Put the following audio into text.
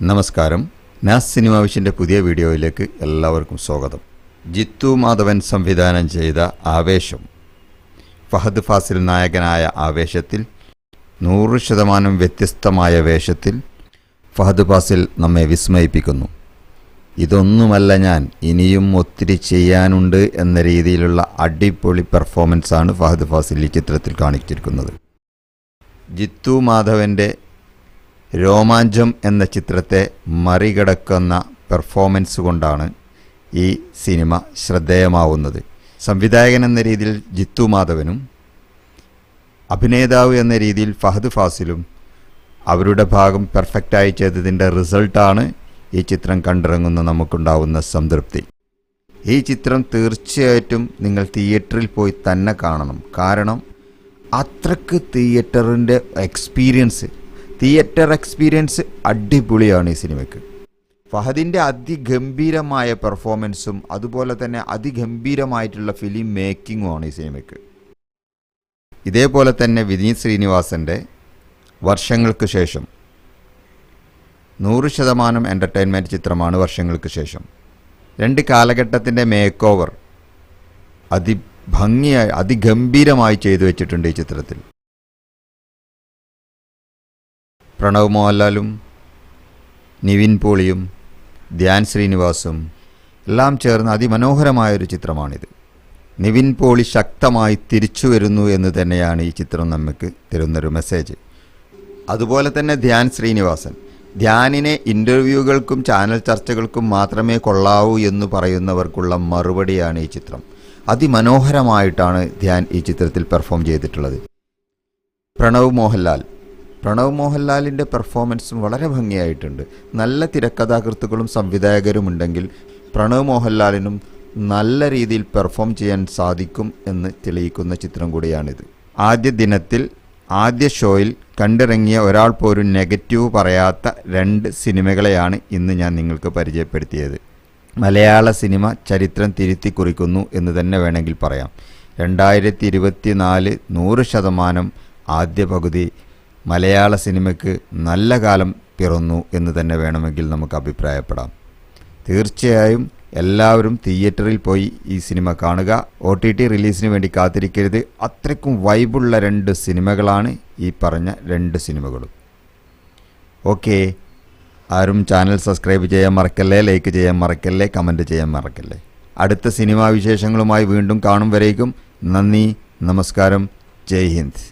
നമസ്കാരം. നാസ് സിനിമ വിഷൻ്റെ പുതിയ വീഡിയോയിലേക്ക് എല്ലാവർക്കും സ്വാഗതം. ജിത്തു മാധവൻ സംവിധാനം ചെയ്ത ആവേശം, ഫഹദ് ഫാസിൽ നായകനായ ആവേശത്തിൽ 100% വ്യത്യസ്തമായ വേഷത്തിൽ ഫഹദ് ഫാസിൽ നമ്മെ വിസ്മയിപ്പിക്കുന്നു. ഇതൊന്നുമല്ല ഞാൻ, ഇനിയും ഒത്തിരി ചെയ്യാനുണ്ട് എന്ന രീതിയിലുള്ള അടിപൊളി പെർഫോമൻസാണ് ഫഹദ് ഫാസിൽ ഈ ചിത്രത്തിൽ കാണിച്ചിരിക്കുന്നത്. ജിത്തു മാധവൻ്റെ രോമാഞ്ചം എന്ന ചിത്രത്തെ മറികടക്കുന്ന പെർഫോമൻസ് കൊണ്ടാണ് ഈ സിനിമ ശ്രദ്ധേയമാവുന്നത്. സംവിധായകൻ എന്ന രീതിയിൽ ജിത്തു മാധവനും അഭിനേതാവ് എന്ന രീതിയിൽ ഫഹദ് ഫാസിലും അവരുടെ ഭാഗം പെർഫെക്റ്റായി ചെയ്തതിൻ്റെ റിസൾട്ടാണ് ഈ ചിത്രം കണ്ടിറങ്ങുന്ന നമുക്കുണ്ടാവുന്ന സംതൃപ്തി. ഈ ചിത്രം തീർച്ചയായിട്ടും നിങ്ങൾ തിയേറ്ററിൽ പോയി തന്നെ കാണണം. കാരണം അത്രക്ക് തിയേറ്റർ എക്സ്പീരിയൻസ് അടിപൊളിയാണ് ഈ സിനിമയ്ക്ക്. ഫഹദിൻ്റെ അതിഗംഭീരമായ പെർഫോമൻസും അതുപോലെ തന്നെ അതിഗംഭീരമായിട്ടുള്ള ഫിലിം മേക്കിങ്ങുമാണ് ഈ സിനിമയ്ക്ക്. ഇതേപോലെ തന്നെ വിനീത് ശ്രീനിവാസൻ്റെ വർഷങ്ങൾക്ക് ശേഷം 100% എൻ്റർടൈൻമെൻറ്റ് ചിത്രമാണ് വർഷങ്ങൾക്ക് ശേഷം. 2 കാലഘട്ടത്തിൻ്റെ മേക്ക് ഓവർ അതിഗംഭീരമായി ചെയ്തു വെച്ചിട്ടുണ്ട് ഈ ചിത്രത്തിൽ. പ്രണവ് മോഹൻലാലും നിവിൻ പോളിയും ധ്യാൻ ശ്രീനിവാസും എല്ലാം ചേർന്ന് അതിമനോഹരമായൊരു ചിത്രമാണിത്. നിവിൻ പോളി ശക്തമായി തിരിച്ചു വരുന്നു എന്ന് തന്നെയാണ് ഈ ചിത്രം നമുക്ക് തരുന്നൊരു മെസ്സേജ്. അതുപോലെ തന്നെ ധ്യാൻ ശ്രീനിവാസൻ, ധ്യാനിനെ ഇൻ്റർവ്യൂകൾക്കും ചാനൽ ചർച്ചകൾക്കും മാത്രമേ കൊള്ളാവൂ എന്ന് പറയുന്നവർക്കുള്ള മറുപടിയാണ് ഈ ചിത്രം. അതിമനോഹരമായിട്ടാണ് ധ്യാൻ ഈ ചിത്രത്തിൽ പെർഫോം ചെയ്തിട്ടുള്ളത്. പ്രണവ് മോഹൻലാലിൻ്റെ പെർഫോമൻസും വളരെ ഭംഗിയായിട്ടുണ്ട്. നല്ല തിരക്കഥാകൃത്തുക്കളും സംവിധായകരും ഉണ്ടെങ്കിൽ പ്രണവ് മോഹൻലാലിനും നല്ല രീതിയിൽ പെർഫോം ചെയ്യാൻ സാധിക്കും എന്ന് തെളിയിക്കുന്ന ചിത്രം കൂടിയാണിത്. ആദ്യ ഷോയിൽ കണ്ടിറങ്ങിയ ഒരാൾ പോലും നെഗറ്റീവ് പറയാത്ത 2 സിനിമകളെയാണ് ഇന്ന് ഞാൻ നിങ്ങൾക്ക് പരിചയപ്പെടുത്തിയത്. മലയാള സിനിമ ചരിത്രം തിരുത്തി കുറിക്കുന്നു എന്ന് തന്നെ വേണമെങ്കിൽ പറയാം. 2024 100% ആദ്യ പകുതി മലയാള സിനിമയ്ക്ക് നല്ല കാലം പിറന്നു എന്ന് തന്നെ വേണമെങ്കിൽ നമുക്ക് അഭിപ്രായപ്പെടാം. തീർച്ചയായും എല്ലാവരും തിയേറ്ററിൽ പോയി ഈ സിനിമ കാണുക. OTT റിലീസിന് വേണ്ടി കാത്തിരിക്കരുത്. അത്രയ്ക്കും വൈബുള്ള 2 സിനിമകളാണ് ഈ പറഞ്ഞ 2 സിനിമകളും. ഓക്കെ, ആരും ചാനൽ സബ്സ്ക്രൈബ് ചെയ്യാൻ മറക്കല്ലേ, ലൈക്ക് ചെയ്യാൻ മറക്കല്ലേ, കമൻറ്റ് ചെയ്യാൻ മറക്കല്ലേ. അടുത്ത സിനിമാ വിശേഷങ്ങളുമായി വീണ്ടും കാണും വരേക്കും നന്ദി, നമസ്കാരം, ജയ് ഹിന്ദ്.